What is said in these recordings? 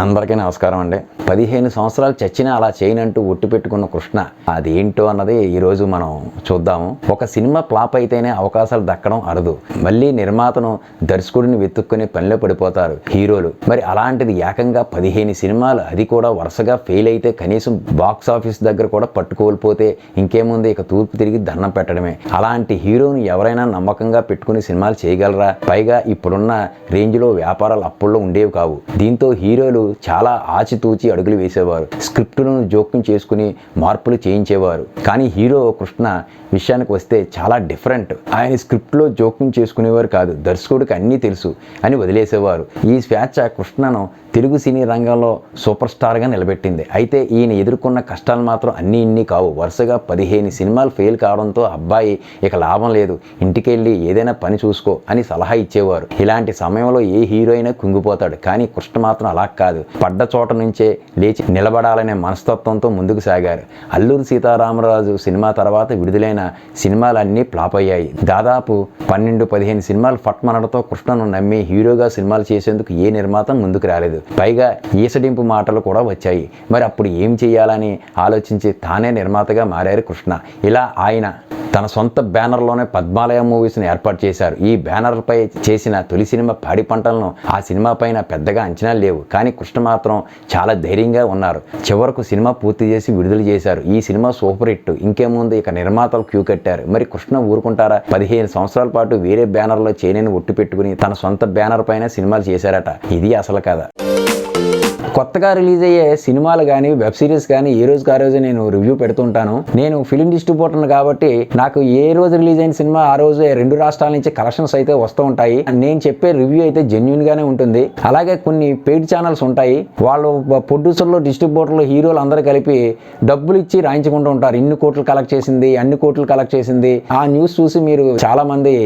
అందరికీ నమస్కారం అండి. 15 సంవత్సరాలు చచ్చినా అలా చేయనంటూ ఒట్టు పెట్టుకున్న కృష్ణ అదేంటో అన్నది ఈరోజు మనం చూద్దాము. ఒక సినిమా ఫ్లాప్ అయితేనే అవకాశాలు దక్కడం అరుదు. మళ్ళీ నిర్మాతను దర్శకుడిని వెతుక్కునే పనిలో పడిపోతారు హీరోలు. మరి అలాంటిది ఏకంగా 15 సినిమాలు, అది కూడా వరుసగా ఫెయిల్ అయితే కనీసం బాక్స్ ఆఫీస్ దగ్గర కూడా పట్టుకోల్పోతే ఇంకేముంది, ఇక తూర్పు తిరిగి దండం పెట్టడమే. అలాంటి హీరోను ఎవరైనా నమ్మకంగా పెట్టుకుని సినిమాలు చేయగలరా? పైగా ఇప్పుడున్న రేంజ్లో వ్యాపారాలు అప్పుల్లో ఉండేవి కావు. దీంతో హీరోలు చాలా ఆచితూచి అడుగులు వేసేవారు. స్క్రిప్టులను జోక్యం చేసుకుని మార్పులు చేయించేవారు. కానీ హీరో కృష్ణ విషయానికి వస్తే చాలా డిఫరెంట్. ఆయన స్క్రిప్ట్లో జోక్యం చేసుకునేవారు కాదు. దర్శకుడికి అన్నీ తెలుసు అని వదిలేసేవారు. ఈ స్వేచ్ఛ కృష్ణను తెలుగు సినీ రంగంలో సూపర్ స్టార్గా నిలబెట్టింది. అయితే ఈయన ఎదుర్కొన్న కష్టాలు మాత్రం ఇన్ని కావు. వరుసగా 15 సినిమాలు ఫెయిల్ కావడంతో అబ్బాయి ఇక లాభం లేదు, ఇంటికెళ్ళి ఏదైనా పని చూసుకో అని సలహా ఇచ్చేవారు. ఇలాంటి సమయంలో ఏ హీరో అయినా కుంగిపోతాడు. కానీ కృష్ణ మాత్రం అలా కాదు. పడ్డ చోట నుంచే లేచి నిలబడాలనే మనస్తత్వంతో ముందుకు సాగారు. అల్లూరి సీతారామరాజు సినిమా తర్వాత విడుదలైన సినిమాలన్నీ ఫ్లాప్ అయ్యాయి. దాదాపు 12-15 సినిమాలు ఫట్మనడంతో కృష్ణను నమ్మి హీరోగా సినిమాలు చేసేందుకు ఏ నిర్మాత ముందుకు రాలేదు. పైగా ఈసడింపు మాటలు కూడా వచ్చాయి. మరి అప్పుడు ఏం చేయాలని ఆలోచించి తానే నిర్మాతగా మారారు కృష్ణ. ఇలా ఆయన తన సొంత బ్యానర్లోనే పద్మాలయ మూవీస్ని ఏర్పాటు చేశారు. ఈ బ్యానర్పై చేసిన తొలి సినిమా పాడి పంటలను ఆ సినిమా పైన పెద్దగా అంచనాలు లేవు. కానీ కృష్ణ మాత్రం చాలా ధైర్యంగా ఉన్నారు. చివరకు సినిమా పూర్తి చేసి విడుదల చేశారు. ఈ సినిమా సూపర్ హిట్. ఇంకేముంది, ఇక నిర్మాతలు క్యూ కట్టారు. మరి కృష్ణ ఊరుకుంటారా? 15 సంవత్సరాల పాటు వేరే బ్యానర్లో చేయని ఒట్టు పెట్టుకుని తన సొంత బ్యానర్ పైన సినిమాలు చేశారట. ఇది అసలు కథ. కొత్తగా రిలీజ్ అయ్యే సినిమాలు కానీ వెబ్ సిరీస్ కానీ ఏ రోజుకి ఆ రోజు నేను రివ్యూ పెడుతుంటాను. నేను ఫిలిం డిస్ట్రిబ్యూటర్ని కాబట్టి నాకు ఏ రోజు రిలీజ్ అయిన సినిమా ఆ రోజు 2 రాష్ట్రాల నుంచి కలెక్షన్స్ అయితే వస్తూ ఉంటాయి. నేను చెప్పే రివ్యూ అయితే జెన్యూన్ గానే ఉంటుంది. అలాగే కొన్ని పెయిడ్ ఛానల్స్ ఉంటాయి. వాళ్ళు ప్రొడ్యూసర్లు, డిస్ట్రిబ్యూటర్లు, హీరోలు అందరూ కలిపి డబ్బులు ఇచ్చి రాయించుకుంటూ ఉంటారు. ఇన్ని కోట్లు కలెక్ట్ చేసింది, అన్ని కోట్లు కలెక్ట్ చేసింది. ఆ న్యూస్ చూసి మీరు చాలా మంది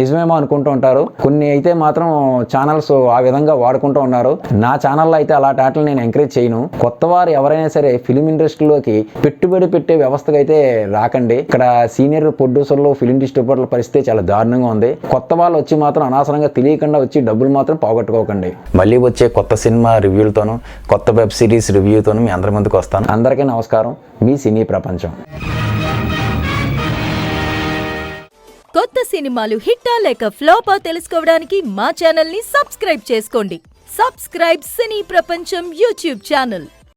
నిజమేమో అనుకుంటూ ఉంటారు. కొన్ని అయితే మాత్రం ఛానల్స్ ఆ విధంగా వాడుకుంటూ ఉన్నారు. నా ఛానల్లో అయితే అలాంటి ఆటలు నేను ఎంకరేజ్ చేయను. కొత్త వారు ఎవరైనా సరే ఫిలిం ఇండస్ట్రీలోకి పెట్టుబడి పెట్టే వ్యవస్థకు అయితే రాకండి. ఇక్కడ సీనియర్ ప్రొడ్యూసర్లు, ఫిలిం డిస్ట్రిబ్యూటర్ల పరిస్థితి చాలా దారుణంగా ఉంది. కొత్త వాళ్ళు వచ్చి మాత్రం అనవసరంగా తెలియకుండా వచ్చి డబ్బులు మాత్రం పోగొట్టుకోకండి. మళ్ళీ వచ్చే కొత్త సినిమా రివ్యూలతోనూ, కొత్త వెబ్ సిరీస్ రివ్యూతోనూ మీ అందరి ముందుకు వస్తాను. అందరికీ నమస్కారం. మీ సినీ ప్రపంచం. కొత్త సినిమాలు హిట్టా లేక ఫ్లాపా తెలుసుకోవడానికి మా ఛానల్ ని సబ్స్క్రైబ్ చేసుకోండి. సబ్స్క్రైబ్ సినీ ప్రపంచం యూట్యూబ్ ఛానల్.